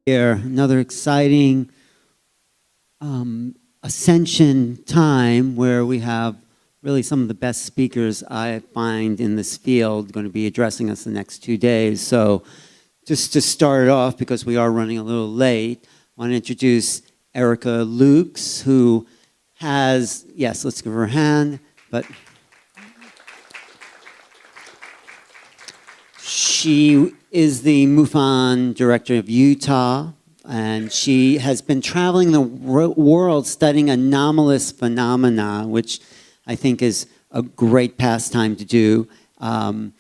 Here, another exciting Ascension time where we have really some of the best speakers I find in this field going to be addressing us the next 2 days. So just to start it off, because we are running a little late, I want to introduce Erica Lukes, who has, yes, let's give her a hand, but she is the MUFON director of Utah, and she has been traveling the world studying anomalous phenomena, which I think is a great pastime to do. And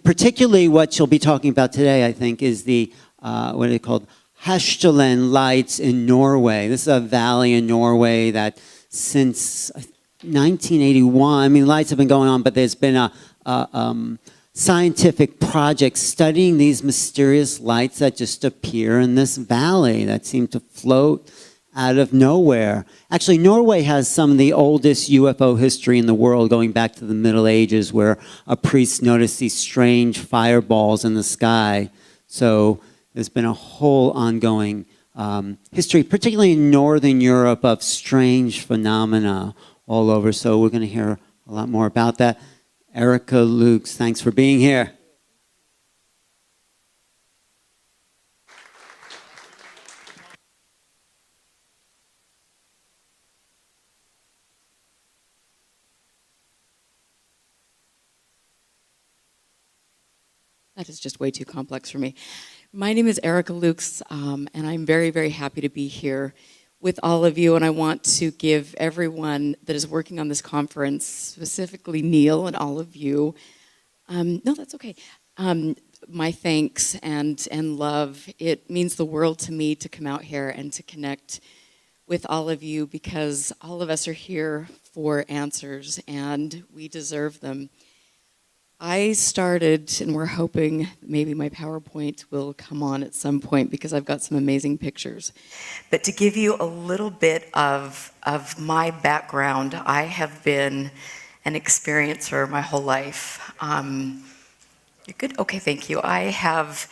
particularly what she'll be talking about today, I think, is the, what are they called? Hastelen lights in Norway. This is a valley in Norway that since 1981, I mean, lights have been going on, but there's been a scientific project studying these mysterious lights that just appear in this valley that seem to float out of nowhere. Actually, Norway has some of the oldest UFO history in the world, going back to the Middle Ages, where a priest noticed these strange fireballs in the sky. So there's been a whole ongoing history, particularly in Northern Europe, of strange phenomena all over. So we're going to hear a lot more about that. Erica Lukes, thanks for being here. That is just way too complex for me. My name is Erica Lukes, and I'm very, very happy to be here with all of you, and I want to give everyone that is working on this conference, specifically Neil and all of you, no, that's okay, my thanks and love. It means the world to me to come out here and to connect with all of you, because all of us are here for answers, and we deserve them. I started, and we're hoping maybe my PowerPoint will come on at some point because I've got some amazing pictures. But to give you a little bit of my background, I have been an experiencer my whole life. You're good? Okay, thank you. I have,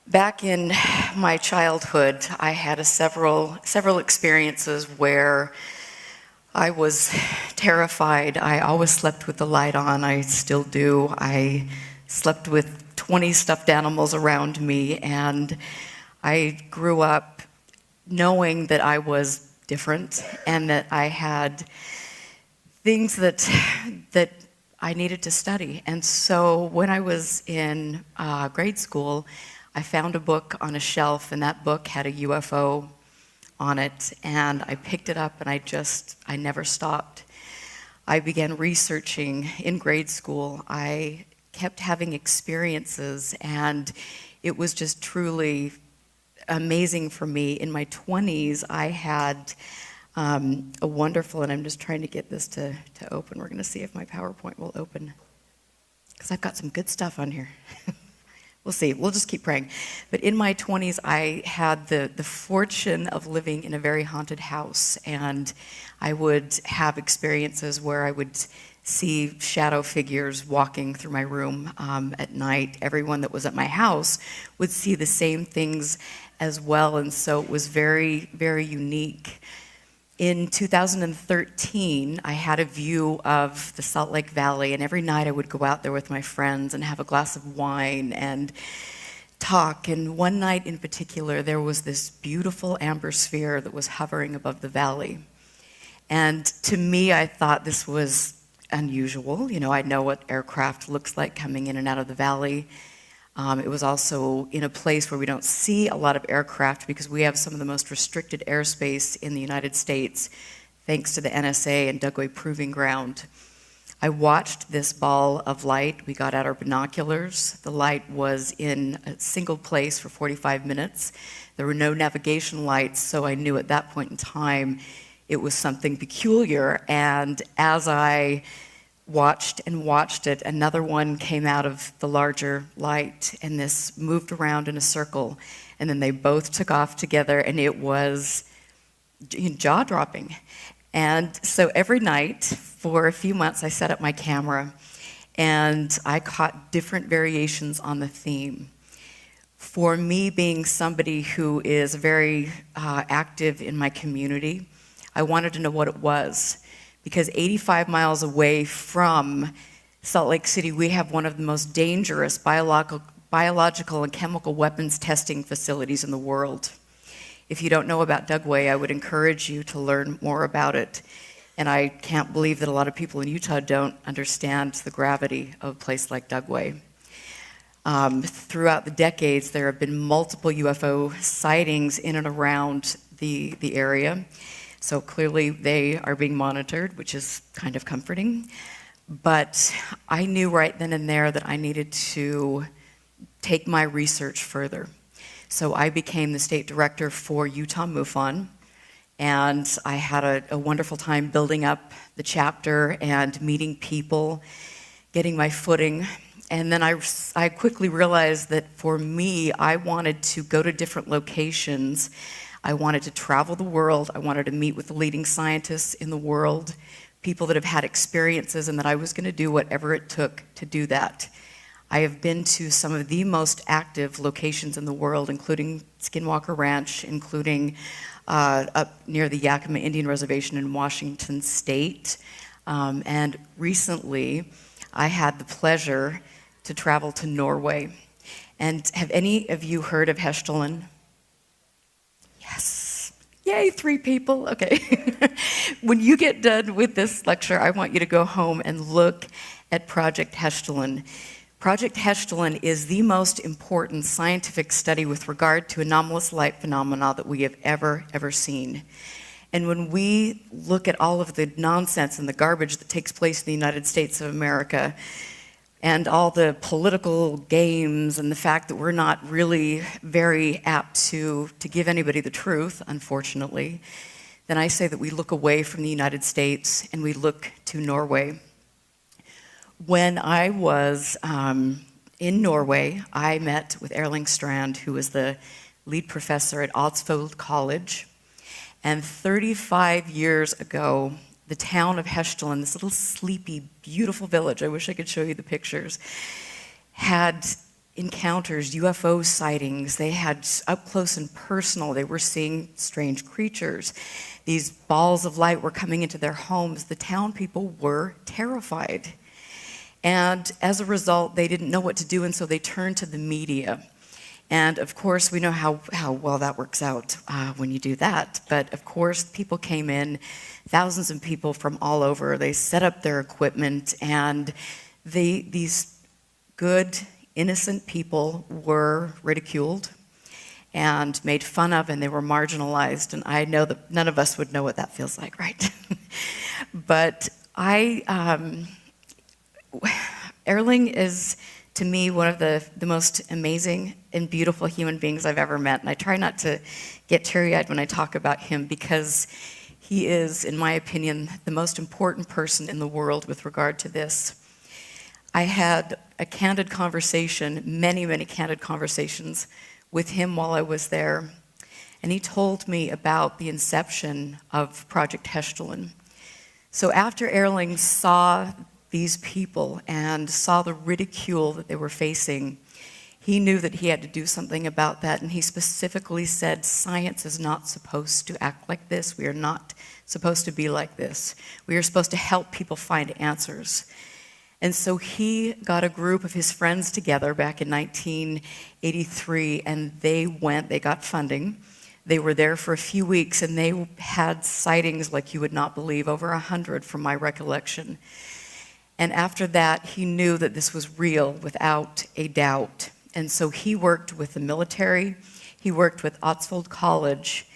back in my childhood, I had several experiences where I was terrified. I always slept with the light on. I still do. I slept with 20 stuffed animals around me, and I grew up knowing that I was different and that I had things that I needed to study. And so when I was in grade school, I found a book on a shelf, and that book had a UFO on it, and I picked it up, and I never stopped. I began researching in grade school. I kept having experiences, and it was just truly amazing for me. In my 20s, I had a wonderful, and I'm just trying to get this to open. We're going to see if my PowerPoint will open, because I've got some good stuff on here. We'll see. We'll just keep praying. But in my 20s, I had the fortune of living in a very haunted house, and I would have experiences where I would see shadow figures walking through my room at night. Everyone that was at my house would see the same things as well, and so it was very, very unique. In 2013, I had a view of the Salt Lake Valley, and every night I would go out there with my friends and have a glass of wine and talk. And one night in particular, there was this beautiful amber sphere that was hovering above the valley. And to me, I thought this was unusual. You know, I know what aircraft looks like coming in and out of the valley. It was also in a place where we don't see a lot of aircraft because we have some of the most restricted airspace in the United States, thanks to the NSA and Dugway Proving Ground. I watched this ball of light. We got out our binoculars. The light was in a single place for 45 minutes. There were no navigation lights, so I knew at that point in time it was something peculiar. And as I watched and watched it, another one came out of the larger light, and this moved around in a circle, and then they both took off together, and it was jaw-dropping. And so every night for a few months I set up my camera, and I caught different variations on the theme. For me, being somebody who is very active in my community, I wanted to know what it was. Because 85 miles away from Salt Lake City, we have one of the most dangerous biological and chemical weapons testing facilities in the world. If you don't know about Dugway, I would encourage you to learn more about it. And I can't believe that a lot of people in Utah don't understand the gravity of a place like Dugway. Throughout the decades, there have been multiple UFO sightings in and around the area. So clearly they are being monitored, which is kind of comforting. But I knew right then and there that I needed to take my research further. So I became the state director for Utah MUFON, and I had a wonderful time building up the chapter and meeting people, getting my footing. And then I quickly realized that for me, I wanted to go to different locations. I wanted to travel the world. I wanted to meet with the leading scientists in the world, people that have had experiences, and that I was going to do whatever it took to do that. I have been to some of the most active locations in the world, including Skinwalker Ranch, including up near the Yakima Indian Reservation in Washington State. And recently, I had the pleasure to travel to Norway. And have any of you heard of Heshtalen? Yes. Yay, 3 people. Okay. When you get done with this lecture, I want you to go home and look at Project Heshtalen. Project Heshtalen is the most important scientific study with regard to anomalous light phenomena that we have ever seen. And when we look at all of the nonsense and the garbage that takes place in the United States of America, and all the political games and the fact that we're not really very apt to give anybody the truth, unfortunately, then I say that we look away from the United States and we look to Norway. When I was in Norway, I met with Erling Strand, who was the lead professor at Odsvold College. And 35 years ago, the town of Heshtalen, this little sleepy, beautiful village, I wish I could show you the pictures, had encounters, UFO sightings. They had up close and personal, they were seeing strange creatures. These balls of light were coming into their homes. The town people were terrified. And as a result, they didn't know what to do, and so they turned to the media. And of course, we know how well that works out when you do that. But of course, people came in, thousands of people from all over. They set up their equipment, and these good, innocent people were ridiculed and made fun of, and they were marginalized. And I know that none of us would know what that feels like, right? But Erling is, to me, one of the most amazing and beautiful human beings I've ever met. And I try not to get teary-eyed when I talk about him, because he is, in my opinion, the most important person in the world with regard to this. I had a candid conversation, many candid conversations with him while I was there. And he told me about the inception of Project Heshtalen. So after Erling saw these people and saw the ridicule that they were facing, he knew that he had to do something about that, and he specifically said, science is not supposed to act like this. We are not supposed to be like this. We are supposed to help people find answers. And so he got a group of his friends together back in 1983, and they got funding. They were there for a few weeks, and they had sightings like you would not believe, over 100 from my recollection. And after that, he knew that this was real without a doubt. And so he worked with the military, he worked with Odsvold College,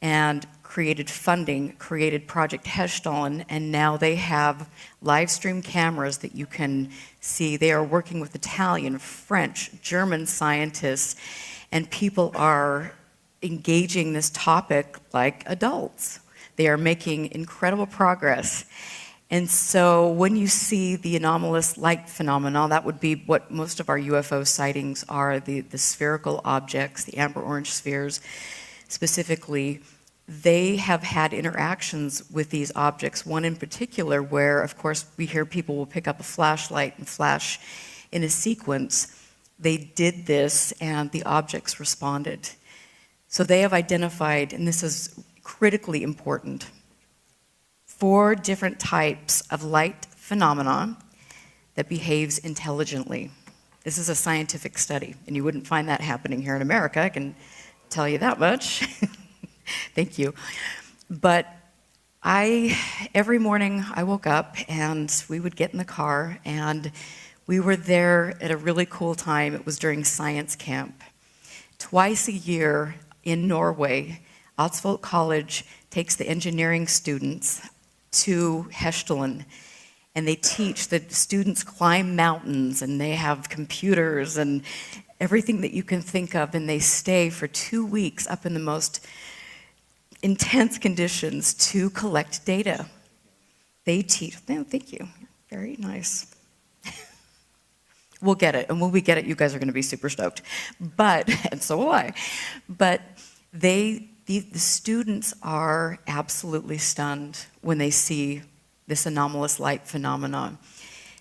and created funding, created Project Heshtalen, and now they have live stream cameras that you can see. They are working with Italian, French, German scientists, and people are engaging this topic like adults. They are making incredible progress. And so when you see the anomalous light phenomena, that would be what most of our UFO sightings are, the spherical objects, the amber orange spheres specifically. They have had interactions with these objects, one in particular where, of course, we hear people will pick up a flashlight and flash in a sequence. they did this and the objects responded. So they have identified, and this is critically important, 4 different types of light phenomena that behaves intelligently. This is a scientific study, and you wouldn't find that happening here in America, I can tell you that much. Thank you. But every morning I woke up and we would get in the car and we were there at a really cool time. It was during science camp. Twice a year in Norway, Eidsvoll College takes the engineering students to Hestelen, and they teach. The students climb mountains, and they have computers and everything that you can think of, and they stay for 2 weeks up in the most intense conditions to collect data. They teach. Oh, thank you. Very nice. We'll get it, and when we get it, you guys are going to be super stoked. But, and so will I. But the students are absolutely stunned when they see this anomalous light phenomenon.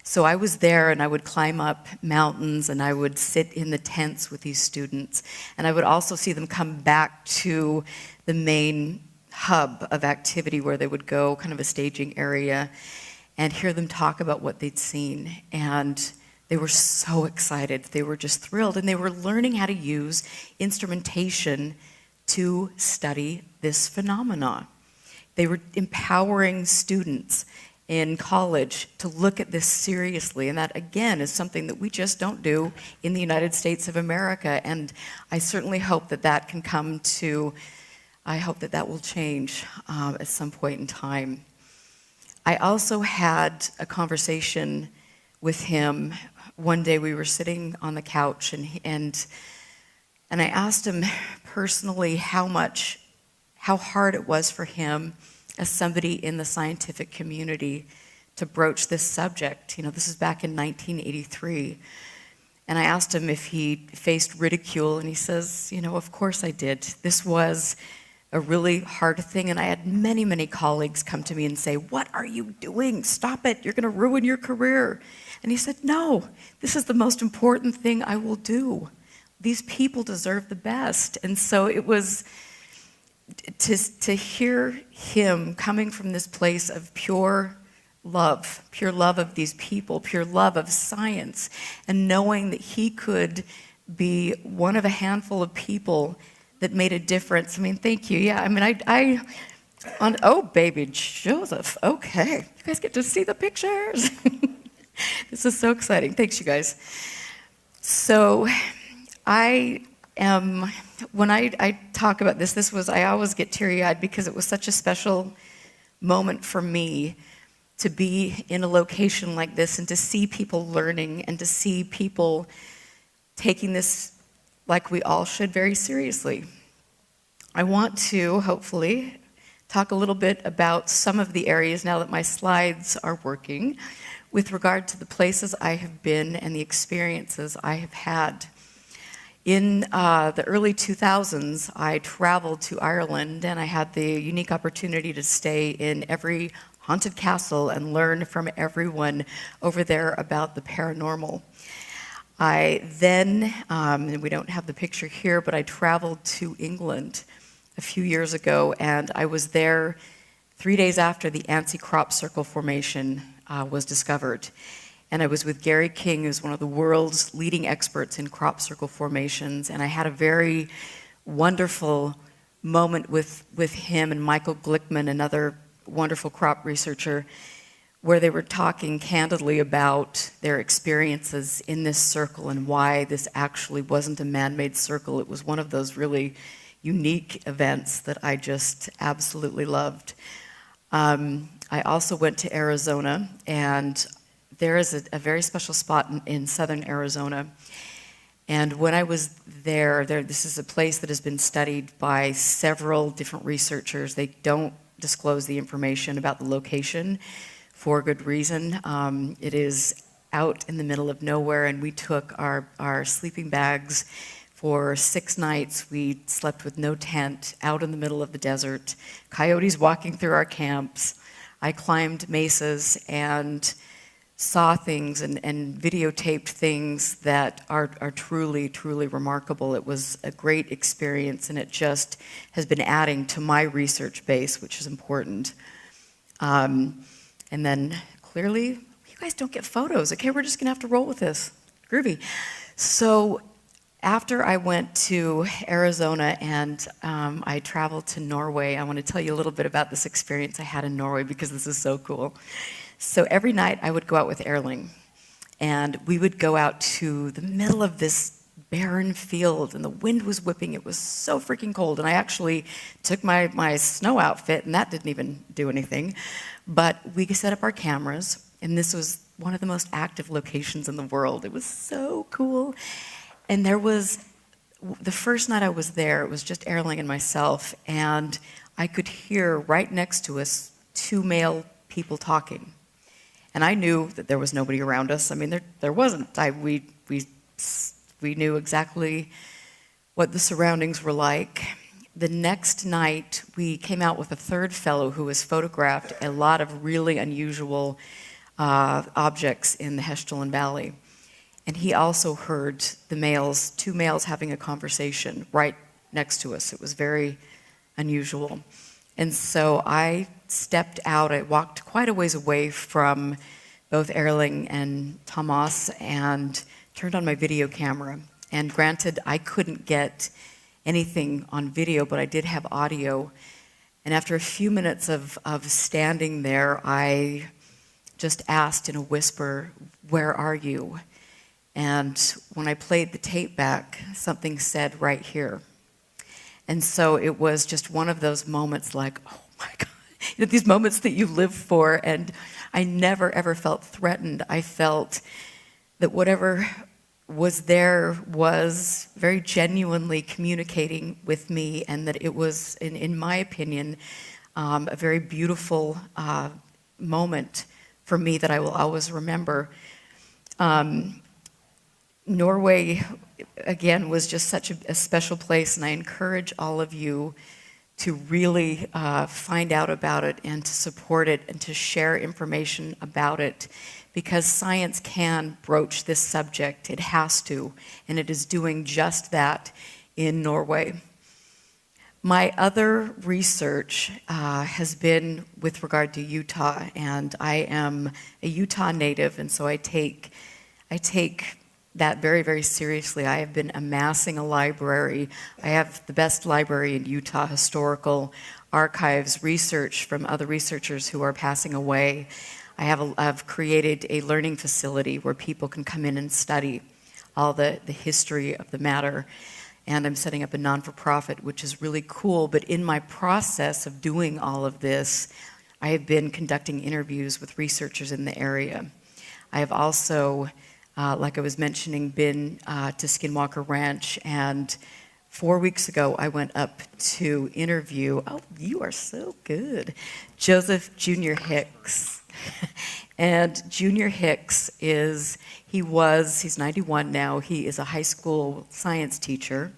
So I was there, and I would climb up mountains, and I would sit in the tents with these students, and I would also see them come back to the main hub of activity where they would go, kind of a staging area, and hear them talk about what they'd seen. And they were so excited. They were just thrilled, and they were learning how to use instrumentation to study this phenomenon. They were empowering students in college to look at this seriously, and that, again, is something that we just don't do in the United States of America, and I certainly hope that that can come to, I hope that that will change at some point in time. I also had a conversation with him. One day we were sitting on the couch, and I asked him personally how hard it was for him as somebody in the scientific community to broach this subject. You know, this is back in 1983. And I asked him if he faced ridicule, and he says, you know, of course I did. This was a really hard thing, and I had many, many colleagues come to me and say, what are you doing? Stop it, you're gonna ruin your career. And he said, no, this is the most important thing I will do. These people deserve the best. And so it was to hear him coming from this place of pure love of these people, pure love of science, and knowing that he could be one of a handful of people that made a difference. I mean, thank you. Yeah, I mean, oh, baby Joseph, okay. You guys get to see the pictures. This is so exciting. Thanks, you guys. So when I talk about this, I always get teary-eyed because it was such a special moment for me to be in a location like this and to see people learning and to see people taking this, like we all should, very seriously. I want to, hopefully, talk a little bit about some of the areas, now that my slides are working, with regard to the places I have been and the experiences I have had. In the early 2000s, I traveled to Ireland, and I had the unique opportunity to stay in every haunted castle and learn from everyone over there about the paranormal. I then, and we don't have the picture here, but I traveled to England a few years ago, and I was there 3 days after the Ansi crop circle formation was discovered. And I was with Gary King, who's one of the world's leading experts in crop circle formations, and I had a very wonderful moment with him and Michael Glickman, another wonderful crop researcher, where they were talking candidly about their experiences in this circle and why this actually wasn't a man-made circle. It was one of those really unique events that I just absolutely loved. I also went to Arizona, and there is a very special spot in southern Arizona. And when I was there, this is a place that has been studied by several different researchers. They don't disclose the information about the location for good reason. It is out in the middle of nowhere, and we took our sleeping bags for 6 nights. We slept with no tent, out in the middle of the desert, coyotes walking through our camps. I climbed mesas, and saw things and videotaped things that are truly, truly remarkable. It was a great experience, and it just has been adding to my research base, which is important. And then clearly, you guys don't get photos. Okay, we're just gonna have to roll with this. Groovy. So after I went to Arizona and I traveled to Norway, I want to tell you a little bit about this experience I had in Norway because this is so cool. So every night I would go out with Erling, and we would go out to the middle of this barren field, and the wind was whipping. It was so freaking cold, and I actually took my snow outfit, and that didn't even do anything. But we set up our cameras, and this was one of the most active locations in the world. It was so cool. And there was, the first night I was there, it was just Erling and myself, and I could hear right next to us 2 male people talking. And I knew that there was nobody around us. I mean, there wasn't. We knew exactly what the surroundings were like. The next night, we came out with a third fellow who has photographed a lot of really unusual objects in the Hessdalen Valley. And he also heard the males, 2 males having a conversation right next to us. It was very unusual. And so I stepped out. I walked quite a ways away from both Erling and Thomas and turned on my video camera. And granted, I couldn't get anything on video, but I did have audio. And after a few minutes of standing there, I just asked in a whisper, "Where are you?" And when I played the tape back, something said right here. And so it was just one of those moments like, oh my God, these moments that you live for. And I never, ever felt threatened. I felt that whatever was there was very genuinely communicating with me, and that it was, in my opinion, a very beautiful moment for me that I will always remember. Norway, again, was just such a special place, and I encourage all of you to really find out about it and to support it and to share information about it, because science can broach this subject. It has to, and it is doing just that in Norway. My other research has been with regard to Utah, and I am a Utah native, and so I take that very, very seriously. I have been amassing a library. I have the best library in Utah, historical archives, research from other researchers who are passing away. I've created a learning facility where people can come in and study all the history of the matter. And I'm setting up a non-for-profit, which is really cool. But in my process of doing all of this, I have been conducting interviews with researchers in the area. I have also, like I was mentioning, been to Skinwalker Ranch, and 4 weeks ago I went up to interview, oh, you are so good, Joseph Jr. Hicks. And Junior Hicks he's 91 now, he is a high school science teacher,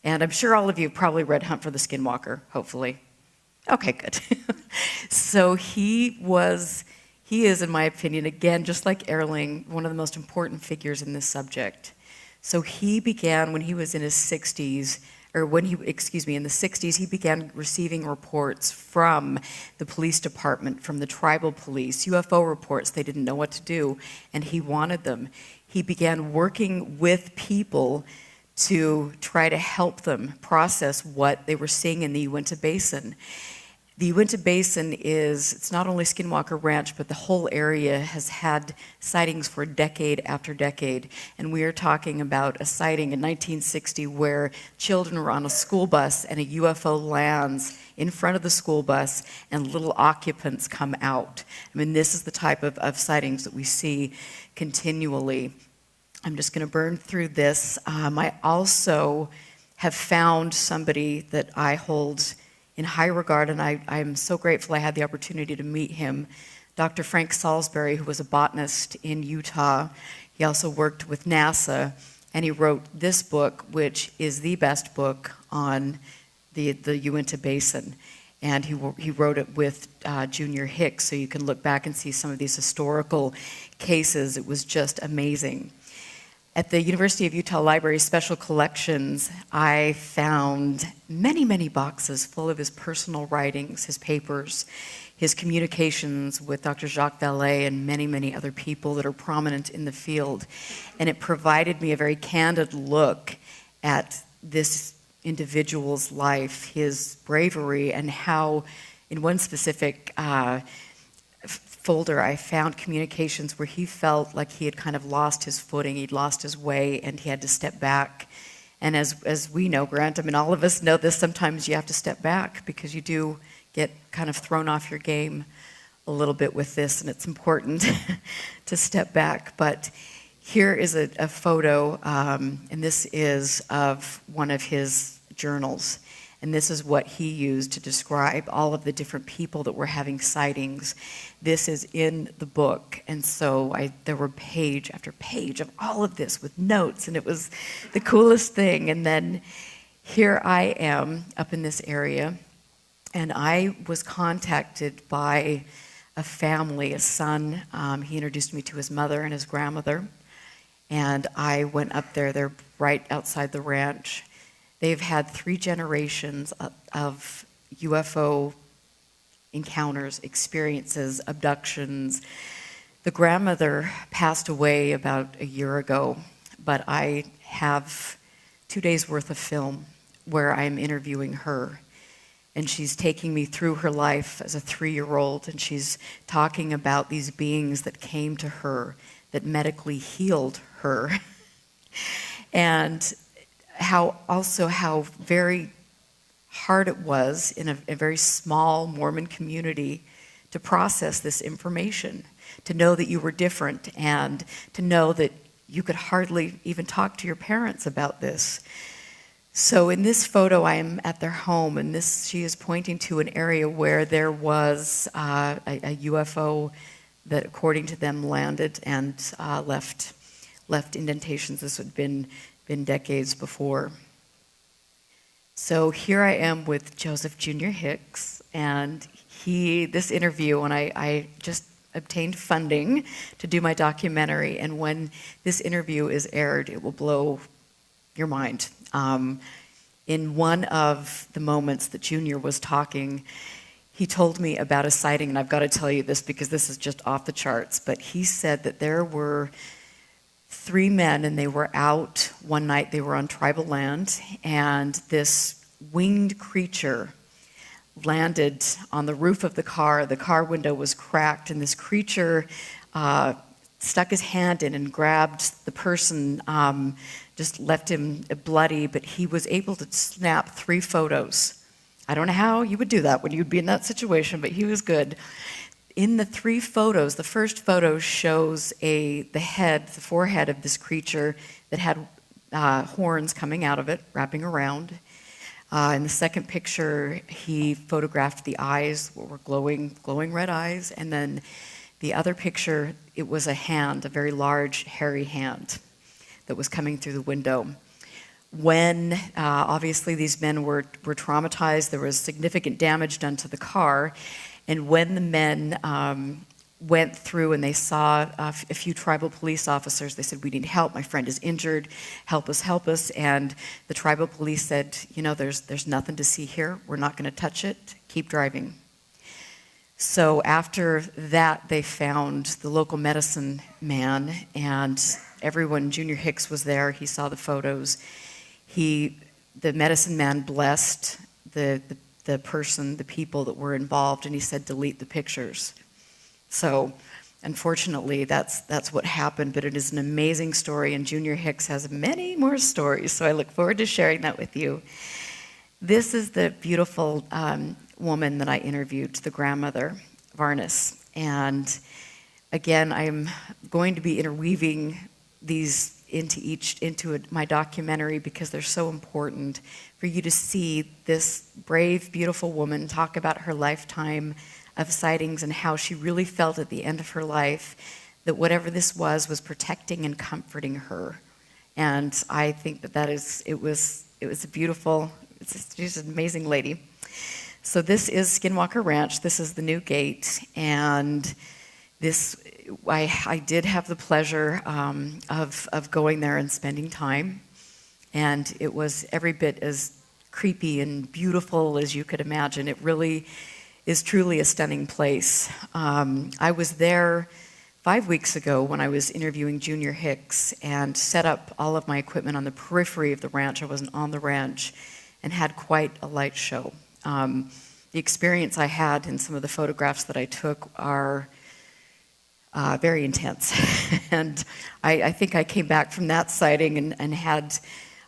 and I'm sure all of you probably read Hunt for the Skinwalker, hopefully. Okay, good. So he is, in my opinion, again, just like Erling, one of the most important figures in this subject. So he began when he was in his 60s, or in the 60s, he began receiving reports from the police department, from the tribal police, UFO reports. They didn't know what to do, and he wanted them. He began working with people to try to help them process what they were seeing in the Uinta Basin. The Uinta Basin it's not only Skinwalker Ranch, but the whole area has had sightings for decade after decade. And we are talking about a sighting in 1960 where children were on a school bus and a UFO lands in front of the school bus and little occupants come out. I mean, this is the type of sightings that we see continually. I'm just going to burn through this. I also have found somebody that I hold in high regard, and I'm so grateful I had the opportunity to meet him, Dr. Frank Salisbury, who was a botanist in Utah. He also worked with NASA, and he wrote this book, which is the best book on the Uinta Basin. and he wrote it with Junior Hicks, so you can look back and see some of these historical cases. It was just amazing. At the University of Utah Library Special Collections, I found many, many boxes full of his personal writings, his papers, his communications with Dr. Jacques Vallée and many, many other people that are prominent in the field. And it provided me a very candid look at this individual's life, his bravery, and how in one specific folder I found communications where he felt like he had kind of lost his footing, he'd lost his way, and he had to step back. And as we know, Grant, I mean, all of us know this, sometimes you have to step back because you do get kind of thrown off your game a little bit with this, and it's important to step back. But here is a photo, and this is of one of his journals. And this is what he used to describe all of the different people that were having sightings. This is in the book. And so there were page after page of all of this with notes, and it was the coolest thing. And then here I am up in this area, and I was contacted by a family, a son. He introduced me to his mother and his grandmother. And I went up there. They're right outside the ranch. They've had 3 generations of UFO encounters, experiences, abductions. The grandmother passed away about a year ago, but I have 2 days worth of film where I'm interviewing her. And she's taking me through her life as a 3-year-old, and she's talking about these beings that came to her, that medically healed her. And how very hard it was in a very small Mormon community to process this information, to know that you were different, and to know that you could hardly even talk to your parents about this. So in this photo, I am at their home, and she is pointing to an area where there was a UFO that, according to them, landed and left indentations. This had been decades before. So here I am with Joseph Junior Hicks, and this interview, and I just obtained funding to do my documentary, and when this interview is aired, it will blow your mind. In one of the moments that Junior was talking, he told me about a sighting, and I've got to tell you this because this is just off the charts, but he said that there were 3 men, and they were out one night. They were on tribal land, and this winged creature landed on the roof of the car. The car window was cracked, and this creature stuck his hand in and grabbed the person, just left him bloody, but he was able to snap 3 photos. I don't know how you would do that when you'd be in that situation, but he was good. In the 3 photos, the first photo shows the forehead of this creature that had horns coming out of it, wrapping around. In the second picture, he photographed the eyes, what were glowing red eyes. And then the other picture, it was a hand, a very large, hairy hand that was coming through the window. When obviously these men were traumatized, there was significant damage done to the car. And when the men went through and they saw a few tribal police officers, they said, "We need help. My friend is injured. Help us, help us." And the tribal police said, there's nothing to see here. We're not going to touch it. Keep driving. So after that, they found the local medicine man, and everyone, Junior Hicks was there. He saw the photos. The medicine man blessed the people that were involved, and he said, "Delete the pictures." So unfortunately, that's what happened, but it is an amazing story, and Junior Hicks has many more stories, so I look forward to sharing that with you. This is the beautiful woman that I interviewed, the grandmother, Varnes, and again, I'm going to be interweaving these into my documentary because they're so important for you to see this brave, beautiful woman talk about her lifetime of sightings and how she really felt at the end of her life that whatever this was protecting and comforting her. And I think it was a beautiful, she's an amazing lady. So this is Skinwalker Ranch. This is the new gate, and this I did have the pleasure of going there and spending time, and it was every bit as creepy and beautiful as you could imagine. It really is truly a stunning place. I was there 5 weeks ago when I was interviewing Junior Hicks and set up all of my equipment on the periphery of the ranch. I wasn't on the ranch, and had quite a light show. The experience I had and some of the photographs that I took are very intense. And I think I came back from that sighting and had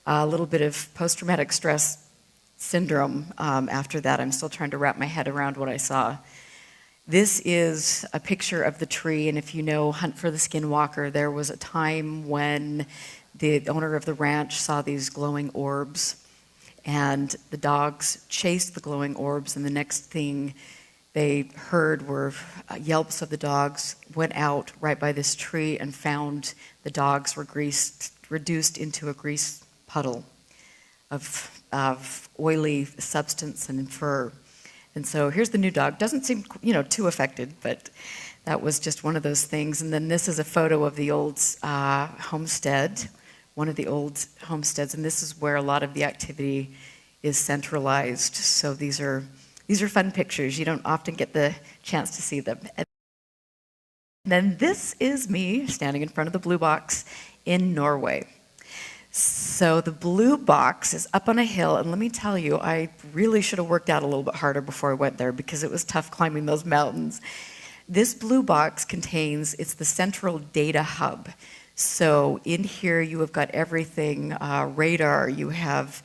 a little bit of post-traumatic stress syndrome after that. I'm still trying to wrap my head around what I saw. This is a picture of the tree, and if you know Hunt for the Skinwalker, there was a time when the owner of the ranch saw these glowing orbs, and the dogs chased the glowing orbs, and the next thing they heard were yelps of the dogs, went out right by this tree and found the dogs were reduced into a grease puddle of oily substance and fur. And so here's the new dog. Doesn't seem, too affected, but that was just one of those things. And then this is a photo of the old homestead, one of the old homesteads, and this is where a lot of the activity is centralized. So these are fun pictures. You don't often get the chance to see them. And then this is me standing in front of the blue box in Norway. So the blue box is up on a hill, and let me tell you, I really should have worked out a little bit harder before I went there because it was tough climbing those mountains. This blue box it's the central data hub. So in here you have got everything, radar, you have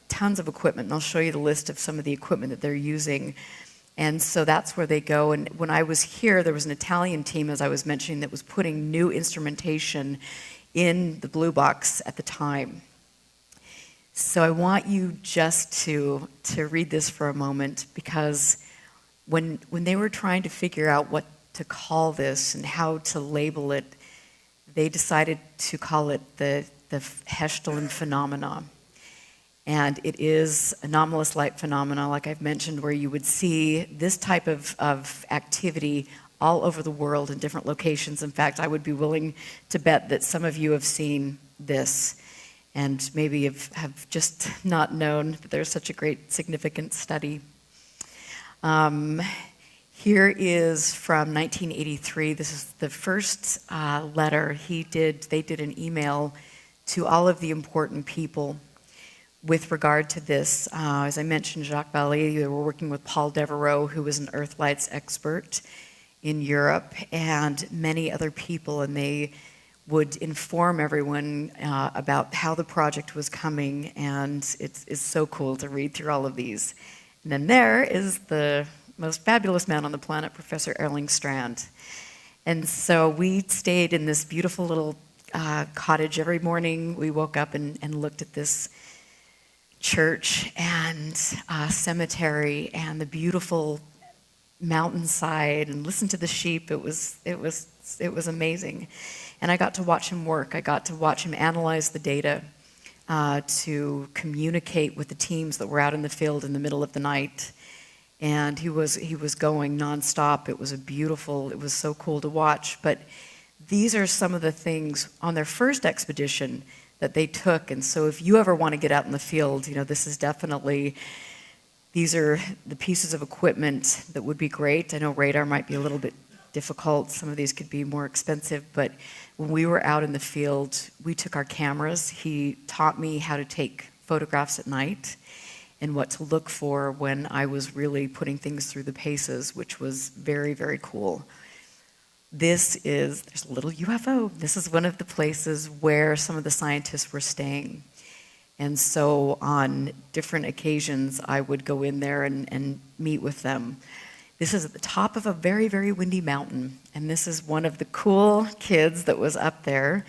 tons of equipment, and I'll show you the list of some of the equipment that they're using. And so that's where they go. And when I was here, there was an Italian team, as I was mentioning, that was putting new instrumentation in the blue box at the time. So I want you just to read this for a moment, because when they were trying to figure out what to call this and how to label it, they decided to call it the Hessdalen phenomena. And it is anomalous light phenomena, like I've mentioned, where you would see this type of activity all over the world in different locations. In fact, I would be willing to bet that some of you have seen this and maybe have just not known that there's such a great significant study. Here is from 1983. This is the first letter they did an email to all of the important people with regard to this. As I mentioned, Jacques Vallée, they were working with Paul Devereaux, who was an Earthlights expert in Europe, and many other people, and they would inform everyone about how the project was coming, and it's so cool to read through all of these. And then there is the most fabulous man on the planet, Professor Erling Strand. And so we stayed in this beautiful little cottage every morning. We woke up and looked at this church and cemetery and the beautiful mountainside and listened to the sheep. It was amazing. And I got to watch him work. I got to watch him analyze the data to communicate with the teams that were out in the field in the middle of the night. And he was going nonstop. It was so cool to watch. But these are some of the things on their first expedition that they took. And so if you ever want to get out in the field, these are the pieces of equipment that would be great. I know radar might be a little bit difficult. Some of these could be more expensive. But when we were out in the field, we took our cameras. He taught me how to take photographs at night and what to look for when I was really putting things through the paces, which was very, very cool. There's a little UFO. This is one of the places where some of the scientists were staying. And so on different occasions, I would go in there and meet with them. This is at the top of a very, very windy mountain. And this is one of the cool kids that was up there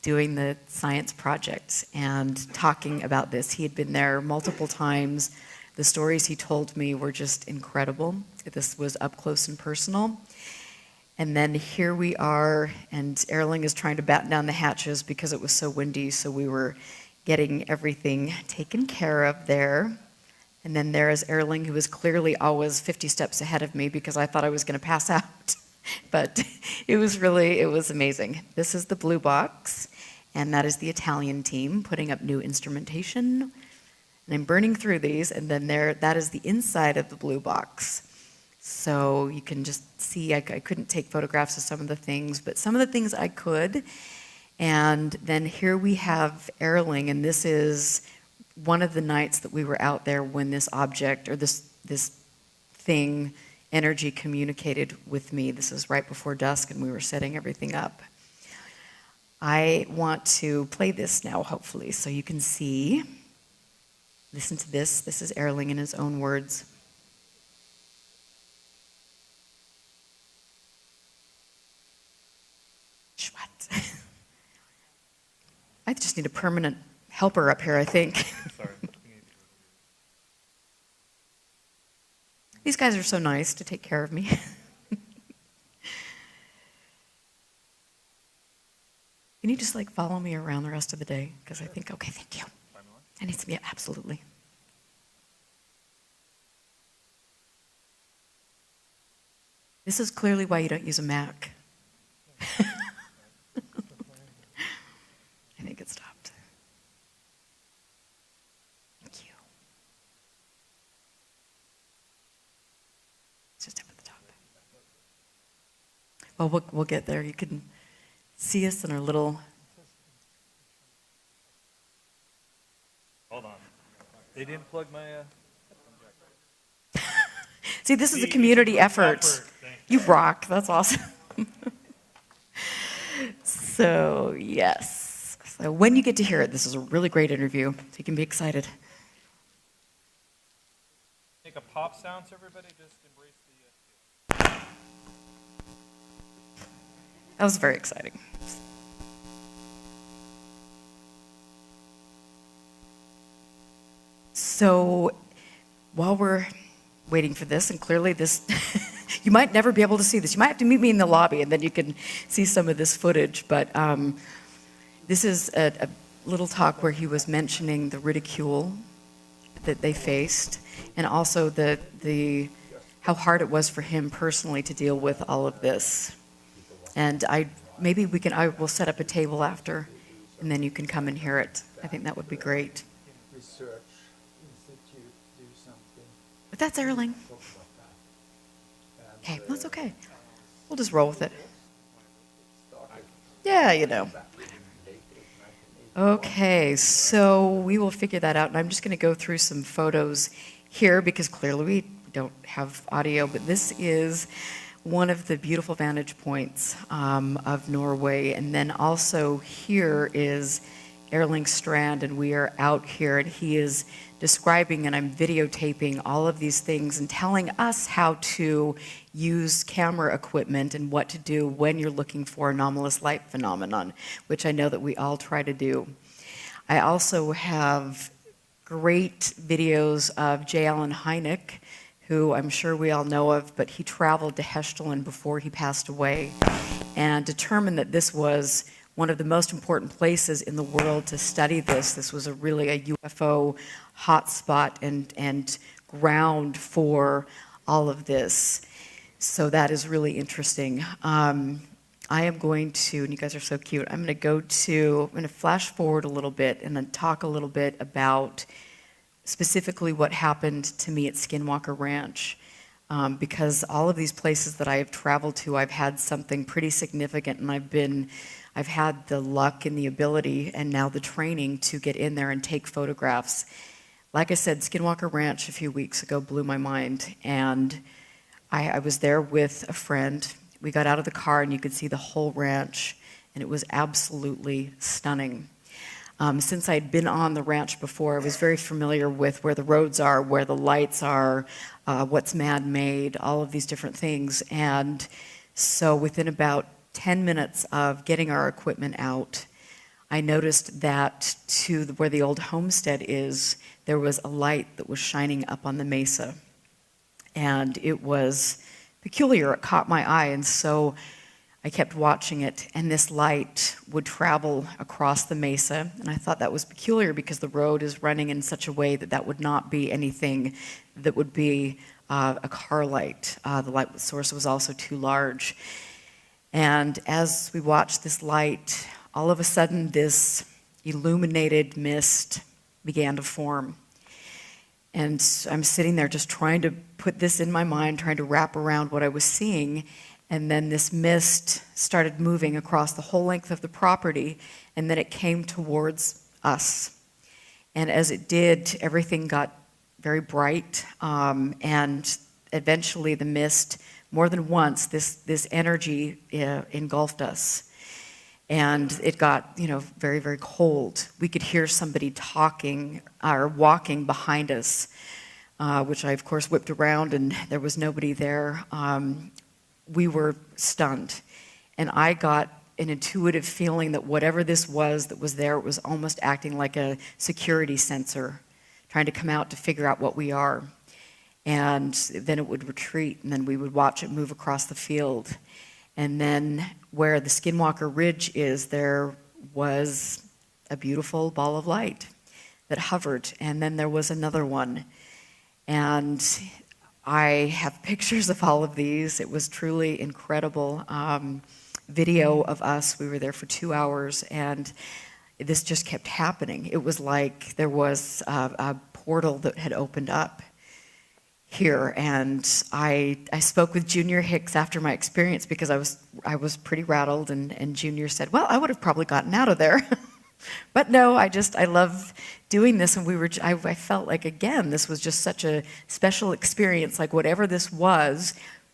doing the science project and talking about this. He had been there multiple times. The stories he told me were just incredible. This was up close and personal. And then here we are, and Erling is trying to batten down the hatches because it was so windy, so we were getting everything taken care of there. And then there is Erling, who is clearly always 50 steps ahead of me because I thought I was going to pass out. But it was amazing. This is the blue box, and that is the Italian team putting up new instrumentation. And I'm burning through these, and then that is the inside of the blue box. So you can just see, I couldn't take photographs of some of the things, but some of the things I could. And then here we have Erling, and this is one of the nights that we were out there when this object, or this thing, energy communicated with me. This is right before dusk, and we were setting everything up. I want to play this now, hopefully, so you can see. Listen to this. This is Erling in his own words. What? I just need a permanent helper up here, I think. Sorry. These guys are so nice to take care of me. Can you just follow me around the rest of the day? Because I think, okay, thank you. I need some, yeah, absolutely. This is clearly why you don't use a Mac. I think it stopped. Thank you. It's just up at the top. Well, we'll get there. You can see us in our little... Hold on. They didn't plug my... See, this is a community effort. You rock. That's awesome. So, yes. So when you get to hear it, this is a really great interview. So you can be excited. Make a pop sound so everybody just embrace the... That was very exciting. So while we're waiting for this, and clearly this, you might never be able to see this. You might have to meet me in the lobby, and then you can see some of this footage. But this is a little talk where he was mentioning the ridicule that they faced, and also how hard it was for him personally to deal with all of this. And I will set up a table after, and then you can come and hear it. I think that would be great. Research Institute do something. But that's Erling. Talk about that. Okay, that's okay. We'll just roll with it. Started Yeah, you know. back in late 1980. Okay, so we will figure that out, and I'm just going to go through some photos here because clearly we don't have audio, but this is one of the beautiful vantage points of Norway. And then also here is Erling Strand, and we are out here, and he is describing, and I'm videotaping all of these things and telling us how to use camera equipment and what to do when you're looking for anomalous light phenomenon, which I know that we all try to do. I also have great videos of J. Allen Hynek, who I'm sure we all know of, but he traveled to Heshtalen before he passed away and determined that this was one of the most important places in the world to study this. This was really a UFO hotspot and ground for all of this. So that is really interesting. I am going to, and you guys are so cute, I'm going to flash forward a little bit and then talk a little bit about specifically what happened to me at Skinwalker Ranch. Because all of these places that I have traveled to, I've had something pretty significant, and I've had the luck and the ability and now the training to get in there and take photographs. Like I said, Skinwalker Ranch a few weeks ago blew my mind, and I was there with a friend. We got out of the car and you could see the whole ranch, and it was absolutely stunning. Since I'd been on the ranch before, I was very familiar with where the roads are, where the lights are, what's man-made, all of these different things. And so within about 10 minutes of getting our equipment out, I noticed that where the old homestead is, there was a light that was shining up on the mesa. And it was peculiar. It caught my eye. And so I kept watching it, and this light would travel across the mesa, and I thought that was peculiar because the road is running in such a way that that would not be anything that would be a car light. The light source was also too large. And as we watched this light, all of a sudden this illuminated mist began to form. And I'm sitting there just trying to put this in my mind, trying to wrap around what I was seeing. And then this mist started moving across the whole length of the property, and then it came towards us. And as it did, everything got very bright, and eventually the mist, more than once, this energy engulfed us. And it got, very, very cold. We could hear somebody talking or walking behind us, which I, of course, whipped around, and there was nobody there. We were stunned. And I got an intuitive feeling that whatever this was that was there, it was almost acting like a security sensor, trying to come out to figure out what we are. And then it would retreat, and then we would watch it move across the field. And then where the Skinwalker Ridge is, there was a beautiful ball of light that hovered, and then there was another one. And I have pictures of all of these. It was truly incredible. Video of us. We were there for 2 hours, and this just kept happening. It was like there was a portal that had opened up here, and I spoke with Junior Hicks after my experience because I was pretty rattled, and Junior said, well, I would have probably gotten out of there. But no, I love doing this, and I felt like, again, this was just such a special experience. Like whatever this was,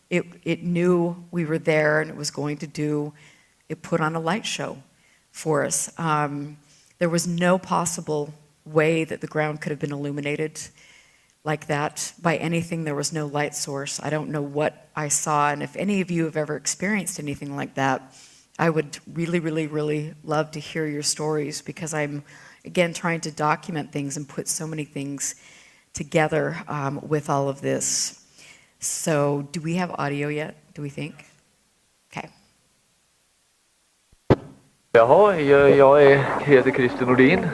it knew we were there, and it put on a light show for us. There was no possible way that the ground could have been illuminated like that by anything. There was no light source. I don't know what I saw, and if any of you have ever experienced anything like that, I would really, really, really love to hear your stories, because I'm, again, trying to document things and put so many things together with all of this. So, do we have audio yet, do we think? Okay. Jaha, jag heter Christer Nordin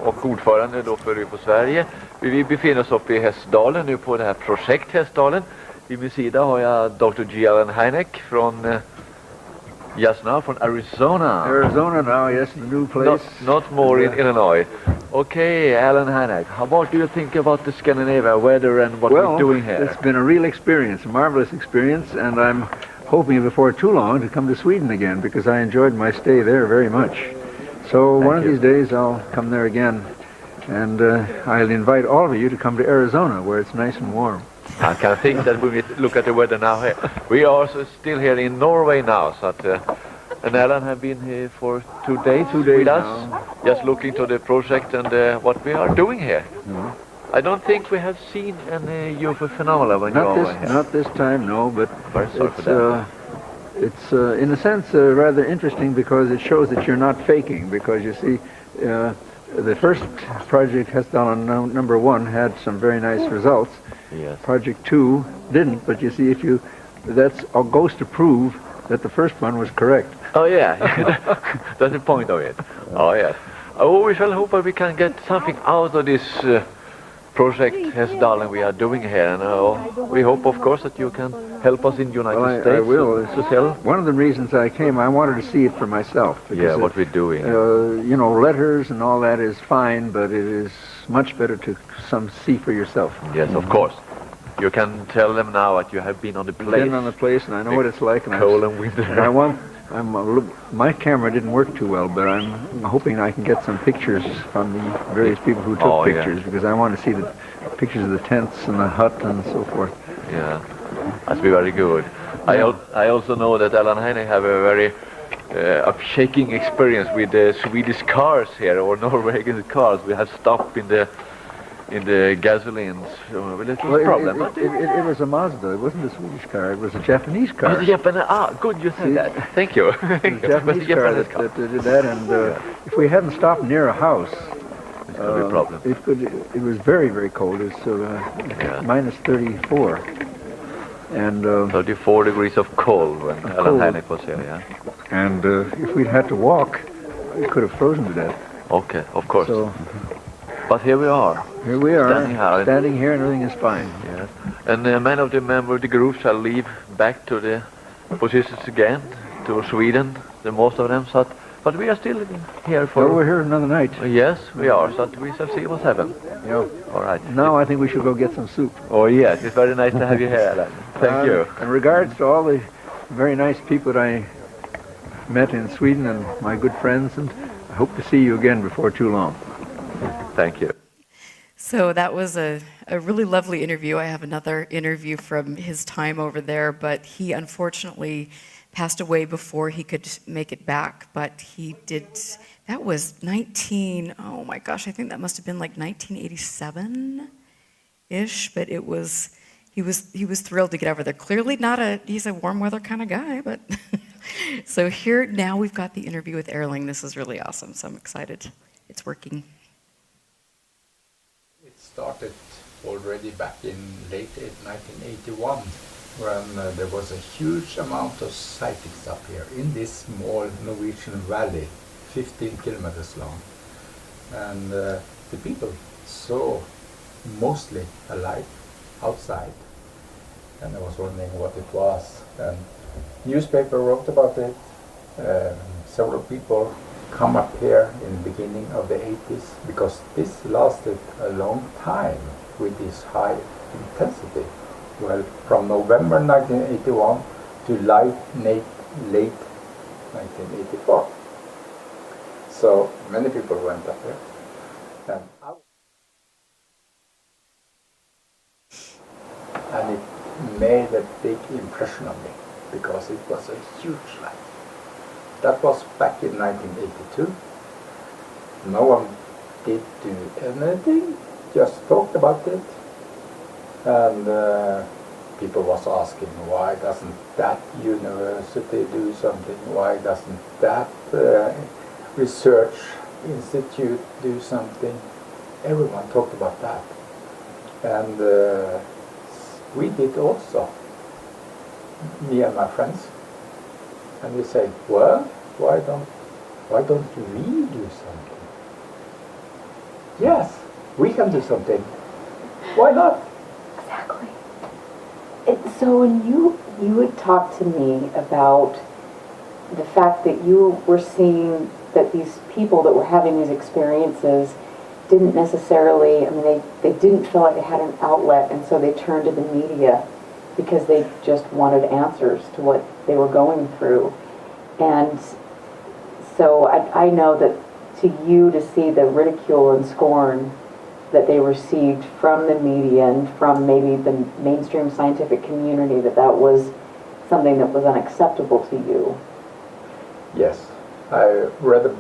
och ordförande då för UFO Sverige. Vi befinner oss uppe i Hästdalen nu på det här projekt Hästdalen. Vid min sida har jag Dr. G. Allen Hynek från just now from Arizona. Arizona now, yes, the new place. Not more in Illinois. Okay, Alan Hynek, what do you think about the Scandinavia weather and what we're doing here? It's been a real experience, a marvelous experience, and I'm hoping before too long to come to Sweden again, because I enjoyed my stay there very much. So one of these days I'll come there again, and I'll invite all of you to come to Arizona, where it's nice and warm. I can think that when we look at the weather now here, we are also still here in Norway now, so and Alan have been here for 2 days, with us, now. just looking to the project and what we are doing here. Mm-hmm. I don't think we have seen any UFO phenomena when you are here. Not this time, no, but Very sorry for that. it's in a sense rather interesting, because it shows that you're not faking, because you see the first project Hästdalen number 1 had some very nice results. Yes. Project 2 didn't, but you see, that goes to prove that the first one was correct. Oh yeah, that's the point of it. Oh yes. Oh, we shall hope that we can get something out of this project Hästdalen we are doing here, and we hope, of course, that you can help us in United States. I will. To sell. One of the reasons I came, I wanted to see it for myself. Because, Yeah, what we're doing. Letters and all that is fine, but it is much better to see for yourself. Yes, of course. You can tell them now that you have been on the place. Been on the place, and I know what it's like. And cold and winter. And my camera didn't work too well, but I'm hoping I can get some pictures from the various people who took pictures, because I want to see the pictures of the tents and the hut and so forth. Yeah, that's be very good. I also know that Alan Heine have a very shaking experience with the Swedish cars here, or Norwegian cars. We have stopped in the gasolines with a little problem. It was a Mazda. It wasn't a Swedish car. It was a Japanese car. It was a Japanese. Good, you said that. Thank you. It was a Japanese car that did that, and if we hadn't stopped near a house, it could be a problem. It was very, very cold. It's minus 34. And 34 degrees of cold when Alan cold. Hynek was here, yeah. and if we'd had to walk, we could have frozen to death. Okay, of course. So But here we are. here we are, Standing here. and everything is fine. Yes. And many of the members of the group shall leave back to the positions again, to Sweden, the most of them. So, but we are still here So for... we're here another night. Yes, we are. So we shall see what's happened. Yeah. All right. Now I think we should go get some soup. Oh, yes. It's very nice to have you here, Alan. Thank you. In regards to all the very nice people that I met in Sweden and my good friends, and I hope to see you again before too long. Thank you. So that was a really lovely interview. I have another interview from his time over there, but he unfortunately passed away before he could make it back. But he did, that was oh my gosh, I think that must have been like 1987-ish, but it was, he was thrilled to get over there. Clearly he's a warm weather kind of guy, but so here now we've got the interview with Erling. This is really awesome, so I'm excited. It's working. Started already back in late 1981 when there was a huge amount of sightings up here in this small Norwegian valley, 15 kilometers long. And the people saw mostly a light outside, and I was wondering what it was. And newspaper wrote about it. Several people come up here in the beginning of the 80s because this lasted a long time with this high intensity. Well, from November 1981 to late 1984. So many people went up there. And it made a big impression on me because it was a huge light. That was back in 1982. No one did do anything, just talked about it. And people was asking, why doesn't that university do something? Why doesn't that research institute do something? Everyone talked about that. And we did also, me and my friends. And we say, well, why don't we do something? Yes, we can do something. Why not? Exactly. So when you would talk to me about the fact that you were seeing that these people that were having these experiences didn't necessarily, they didn't feel like they had an outlet, and so they turned to the media because they just wanted answers to what they were going through. And so I know that to you, to see the ridicule and scorn that they received from the media and from maybe the mainstream scientific community, that was something that was unacceptable to you. Yes, I read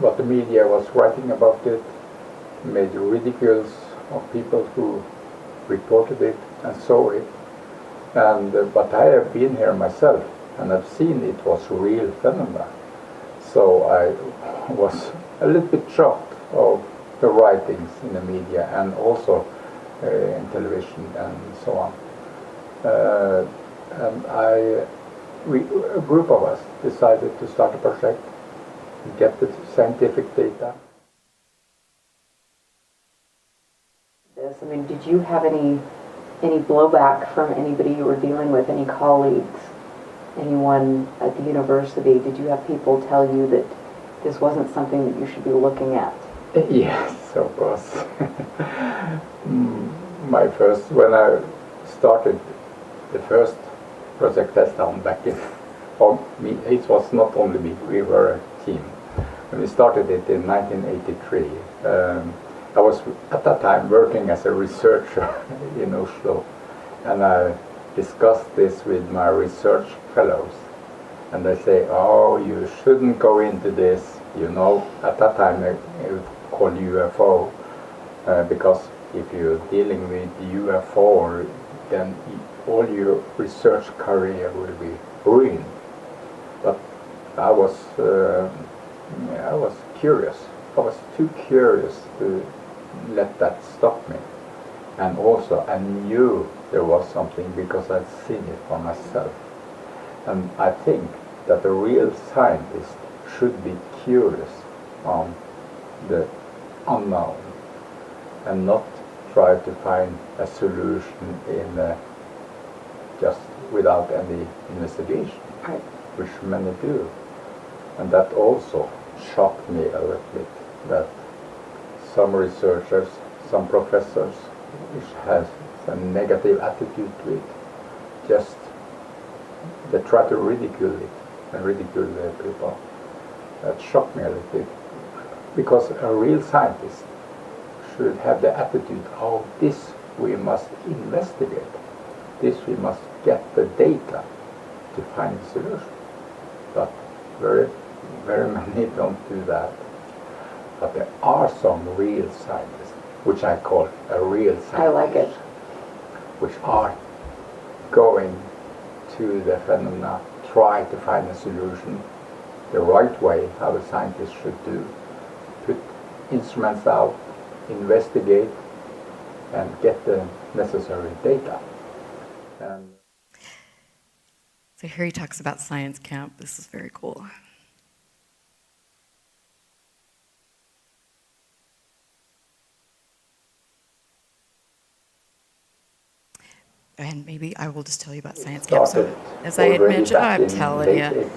what the media was writing about it, made ridicules of people who reported it and saw it. And but I have been here myself, and I've seen it was a real phenomenon. So I was a little bit shocked of the writings in the media and also in television and so on. And a group of us decided to start a project, get the scientific data. Did you have any blowback from anybody you were dealing with, any colleagues, anyone at the university? Did you have people tell you that this wasn't something that you should be looking at? Yes, of course. When I started the first project test down back in, it was not only me, we were a team. When we started it in 1983, I was at that time working as a researcher in Oslo, and I discussed this with my research fellows, and they say, oh, you shouldn't go into this, at that time it was called UFO, because if you're dealing with UFO, then all your research career will be ruined. But I was curious. I was too curious to let that stop me. And also I knew there was something because I'd seen it for myself. And I think that a real scientist should be curious on the unknown and not try to find a solution in just without any investigation, Right. which many do. And that also shocked me a little bit, that some researchers, some professors, which has a negative attitude to it, just they try to ridicule it and ridicule the people. That shocked me a little bit, because a real scientist should have the attitude of this we must investigate, this we must get the data to find the solution. But very many don't do that. But there are some real scientists, which I call a real scientist. I like it. Which are going to the phenomena, try to find a solution the right way, how a scientist should do. Put instruments out, investigate, and get the necessary data. And So here he talks about science camp. This is very cool. And maybe I will just tell you about science camp. So, as I had mentioned, I'm telling you,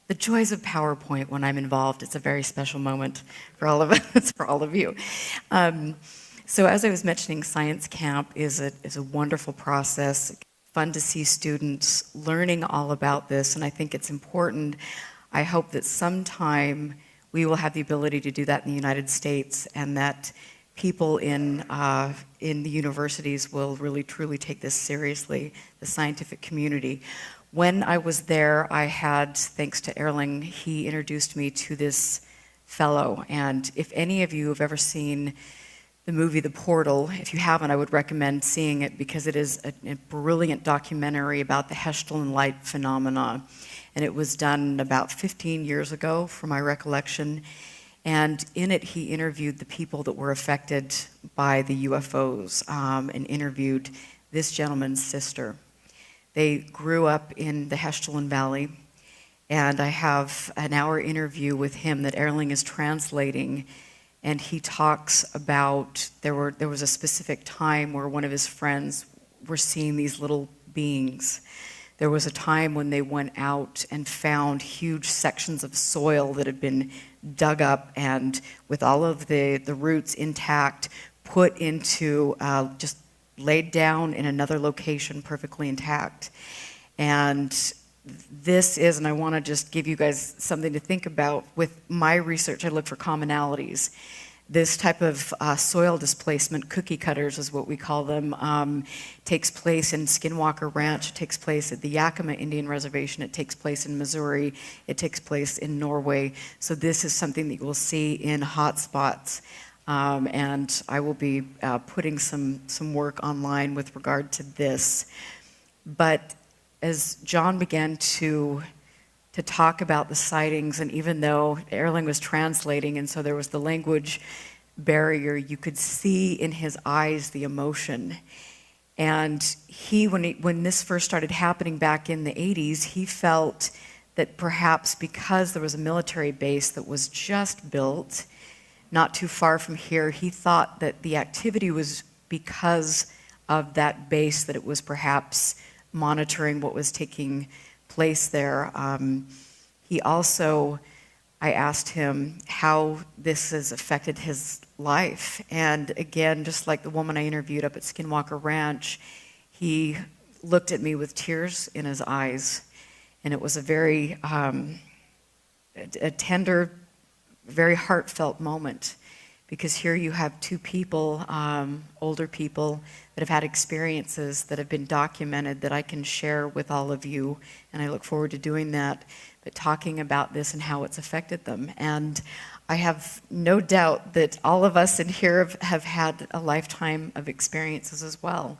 the joys of PowerPoint when I'm involved, it's a very special moment for all of us, for all of you. So as I was mentioning, science camp is a wonderful process. Fun to see students learning all about this, and I think it's important. I hope that sometime we will have the ability to do that in the United States, and that people in the universities will really truly take this seriously, the scientific community. When I was there, I had, thanks to Erling, he introduced me to this fellow, and if any of you have ever seen the movie The Portal, if you haven't, I would recommend seeing it, because it is a brilliant documentary about the Hessel light phenomena. And it was done about 15 years ago, from my recollection. And in it, he interviewed the people that were affected by the UFOs, and interviewed this gentleman's sister. They grew up in the Hessel Valley, and I have an hour interview with him that Erling is translating. And he talks about, there was a specific time where one of his friends were seeing these little beings. There was a time when they went out and found huge sections of soil that had been dug up, and with all of the roots intact, put into, just laid down in another location perfectly intact. And this is, and I want to just give you guys something to think about. With my research, I look for commonalities. This type of soil displacement, cookie cutters is what we call them, takes place in Skinwalker Ranch, it takes place at the Yakima Indian Reservation, it takes place in Missouri, it takes place in Norway. So this is something that you will see in hotspots. And I will be putting some work online with regard to this. But as John began to talk about the sightings, and even though Erling was translating, and so there was the language barrier, you could see in his eyes the emotion. And when this first started happening back in the 80s, he felt that perhaps because there was a military base that was just built not too far from here, he thought that the activity was because of that base, that it was perhaps monitoring what was taking place there. He also, I asked him how this has affected his life. And again, just like the woman I interviewed up at Skinwalker Ranch, he looked at me with tears in his eyes. And it was a very a tender, very heartfelt moment. Because here you have two people, older people, that have had experiences that have been documented that I can share with all of you, and I look forward to doing that, but talking about this and how it's affected them. And I have no doubt that all of us in here have had a lifetime of experiences as well.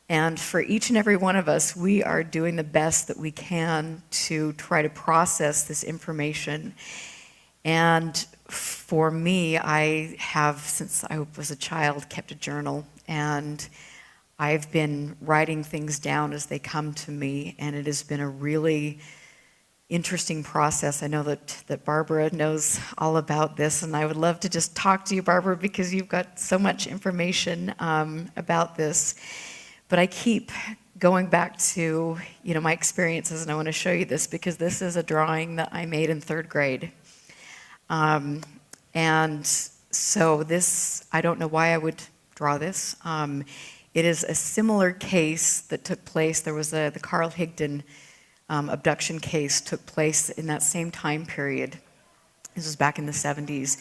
And for each and every one of us, we are doing the best that we can to try to process this information. And for me, I have, since I was a child, kept a journal, and I've been writing things down as they come to me, and it has been a really interesting process. I know that Barbara knows all about this, and I would love to just talk to you, Barbara, because you've got so much information about this. But I keep going back to, my experiences, and I want to show you this because this is a drawing that I made in 3rd grade. And so this, I don't know why I would draw this. It is a similar case that took place. There was the Carl Higdon abduction case took place in that same time period. This was back in the 70s.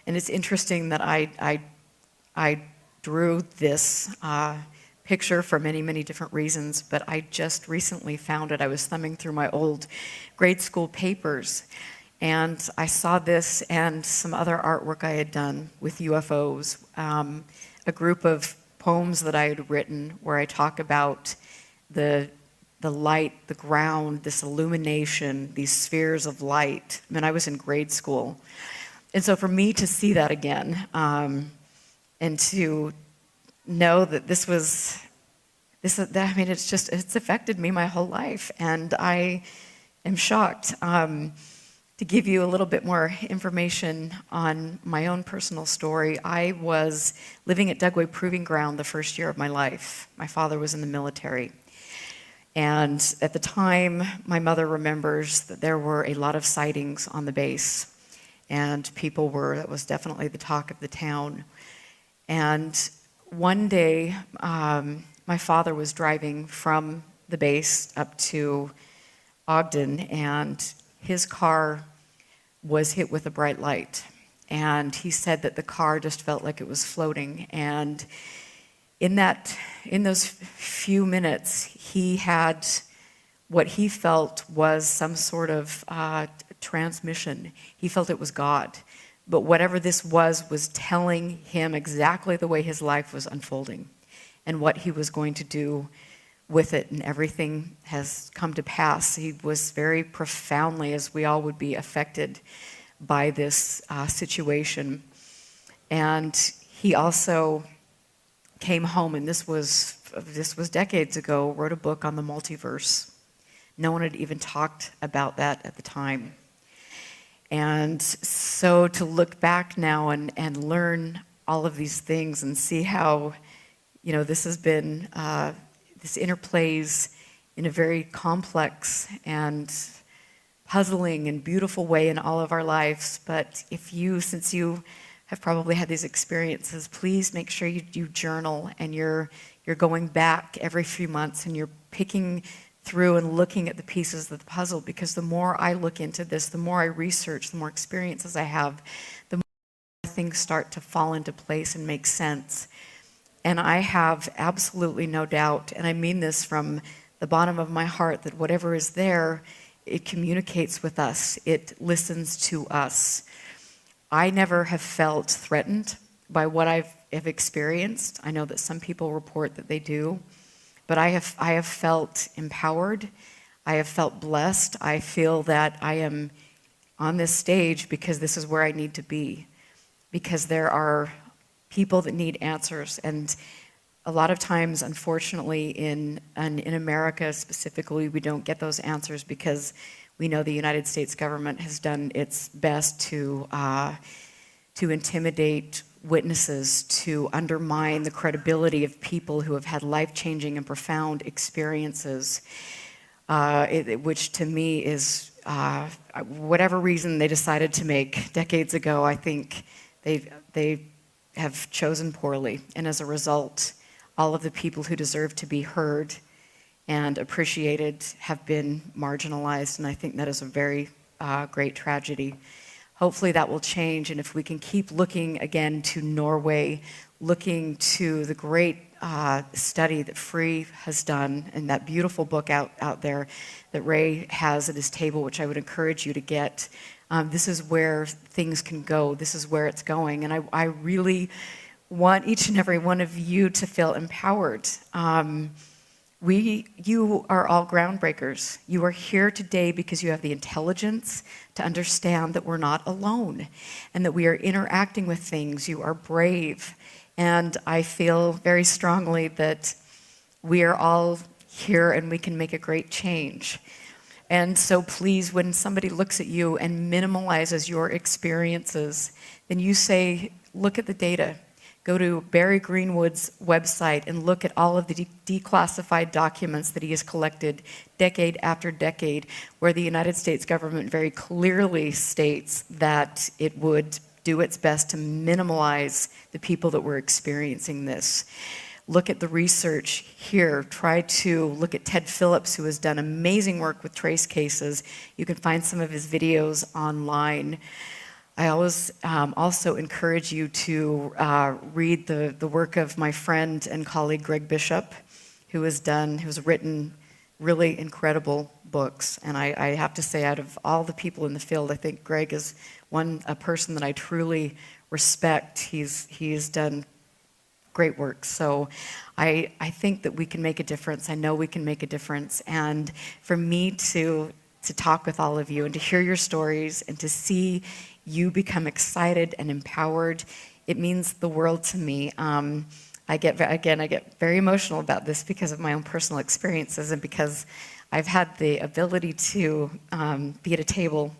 And it's interesting that I drew this picture for many, many different reasons, but I just recently found it. I was thumbing through my old grade school papers, and I saw this and some other artwork I had done with UFOs, a group of poems that I had written where I talk about the light, the ground, this illumination, these spheres of light. I mean, I was in grade school. And so for me to see that again, and to know that it's affected me my whole life. And I am shocked. To give you a little bit more information on my own personal story, I was living at Dugway Proving Ground the first year of my life. My father was in the military. And at the time, my mother remembers that there were a lot of sightings on the base. And that was definitely the talk of the town. And one day, my father was driving from the base up to Ogden, and his car was hit with a bright light. And he said that the car just felt like it was floating. And in those few minutes, he had what he felt was some sort of transmission. He felt it was God. But whatever this was telling him exactly the way his life was unfolding and what he was going to do with it, and everything has come to pass. He was very profoundly, as we all would be, affected by this situation. And he also came home, and this was decades ago, wrote a book on the multiverse. No one had even talked about that at the time. And so to look back now and learn all of these things and see how, this has been, this interplays in a very complex and puzzling and beautiful way in all of our lives. But since you have probably had these experiences, please make sure you journal, and you're going back every few months and you're picking through and looking at the pieces of the puzzle, because the more I look into this, the more I research, the more experiences I have, the more things start to fall into place and make sense. And I have absolutely no doubt, and I mean this from the bottom of my heart, that whatever is there, it communicates with us. It listens to us. I never have felt threatened by what I have experienced. I know that some people report that they do, but I have felt empowered. I have felt blessed. I feel that I am on this stage because this is where I need to be, because there are people that need answers. And a lot of times, unfortunately, in America specifically, we don't get those answers because we know the United States government has done its best to intimidate witnesses, to undermine the credibility of people who have had life-changing and profound experiences, which to me is, whatever reason they decided to make decades ago, I think they have chosen poorly. And as a result, all of the people who deserve to be heard and appreciated have been marginalized, and I think that is a very great tragedy. Hopefully that will change, and if we can keep looking again to Norway, looking to the great study that Free has done, and that beautiful book out there that Ray has at his table, which I would encourage you to get. This is where things can go. This is where it's going, and I really want each and every one of you to feel empowered. You are all groundbreakers. You are here today because you have the intelligence to understand that we're not alone and that we are interacting with things. You are brave. And I feel very strongly that We are all here and we can make a great change. And so please, when somebody looks at you and minimalizes your experiences, then you say, look at the data. Go to Barry Greenwood's website and look at all of the declassified documents that he has collected decade after decade, where the United States government very clearly states that it would do its best to minimize the people that were experiencing this. Look at the research here. Try to look at Ted Phillips, who has done amazing work with trace cases. You can find some of his videos online. I always also encourage you to read the work of my friend and colleague Greg Bishop, who's written really incredible books. And I have to say, out of all the people in the field, I think Greg is a person that I truly respect. He's done great work. So I think that we can make a difference. I know we can make a difference. And for me to talk with all of you and to hear your stories and to see you become excited and empowered, it means the world to me. I get very emotional about this because of my own personal experiences and because I've had the ability to be at a table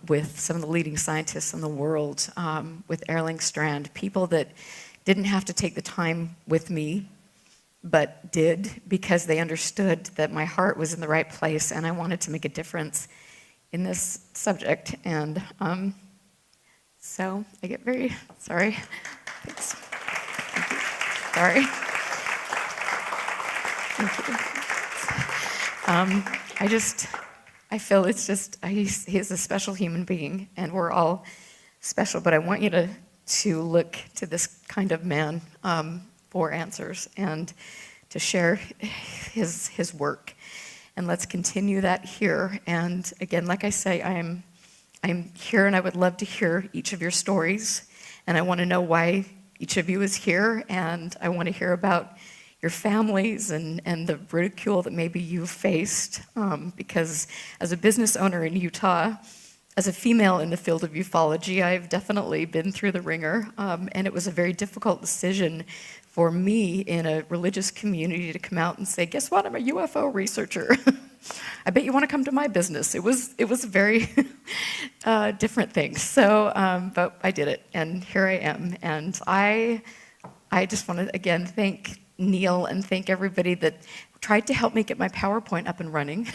with some of the leading scientists in the world, with Erling Strand, people that didn't have to take the time with me, but did because they understood that my heart was in the right place and I wanted to make a difference in this subject. And so I get very sorry. Thanks. Thank you. Sorry. Thank you. I feel he's a special human being, and we're all special, but I want you to look to this kind of man for answers and to share his work. And let's continue that here. And again, like I say, I'm here and I would love to hear each of your stories. And I want to know why each of you is here. And I want to hear about your families and the ridicule that maybe you faced. Because as a business owner in Utah, as a female in the field of ufology, I've definitely been through the ringer. And it was a very difficult decision for me in a religious community to come out and say, guess what, I'm a UFO researcher. I bet you want to come to my business. It was a very different thing. So, but I did it, and here I am. And I just want to, again, thank Neil and thank everybody that tried to help me get my PowerPoint up and running.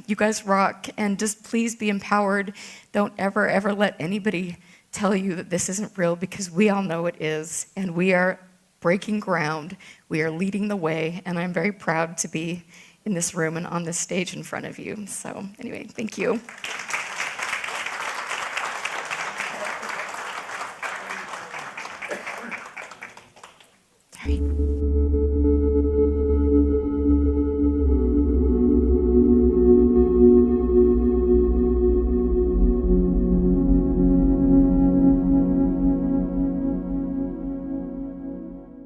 You guys rock, and just please be empowered. Don't ever, ever let anybody tell you that this isn't real, because we all know it is, and we are breaking ground. We are leading the way, and I'm very proud to be in this room and on this stage in front of you. So anyway, thank you. Sorry.